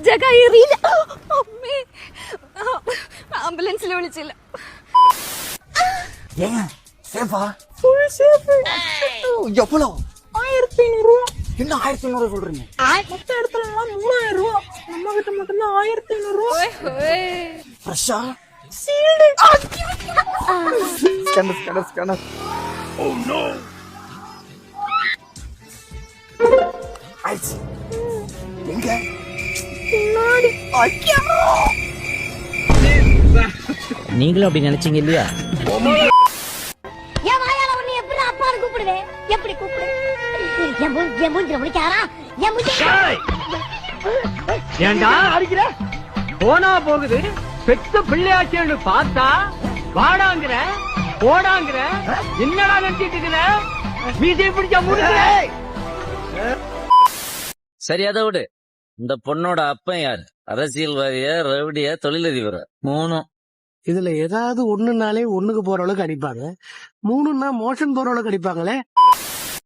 ജഗായിറിയില്ല. അമ്മേ, ആംബുലൻസിൽ വിളിച്ചില്ല. ஏங்க சேஃபா? Full safe. எவ்வளோ? 1500 ரூபா. என்ன 1500 சொல்றீங்க? மொத்த இடத்துல 3000 ரூபா. நம்ம கிட்ட மட்டும் தான் 1500 ரூபா. ஃப்ரெஷ்ஷா? Sealed. Scanner. Oh no. Ice. எங்க? பின்னாடி. ஐயா! நீங்களும் அப்படி நினைச்சீங்க இல்லையா? என் வாயால உன்னை எப்படி அப்பான்னு கூப்பிடுவேன்? எப்படி கூப்பிடு? என் மூஞ்சில முடிக்காரா? என் மூஞ்சி ஏண்டா அடிக்கிற? போனா போகுது பெத்த பிள்ளையாச்சேன்னு பார்த்தா வாடாங்கிற போடாங்கிற என்னடா நினைச்சிட்டு இருக்கிற? மீசை பிடிச்ச முடிக்கிற. சரி அதை விடு. இந்த பொண்ணோட அப்பன் யாரு? அரசியல்வாதியா, ரவுடியா, தொழிலதிபரா? மூணும். இதுல ஏதாவது ஒண்ணுனாலே ஒண்ணுக்கு போற அளவுக்கு அடிப்பாங்க, மூணுன்னா மோஷன் போற அளவுக்கு அடிப்பாங்களே.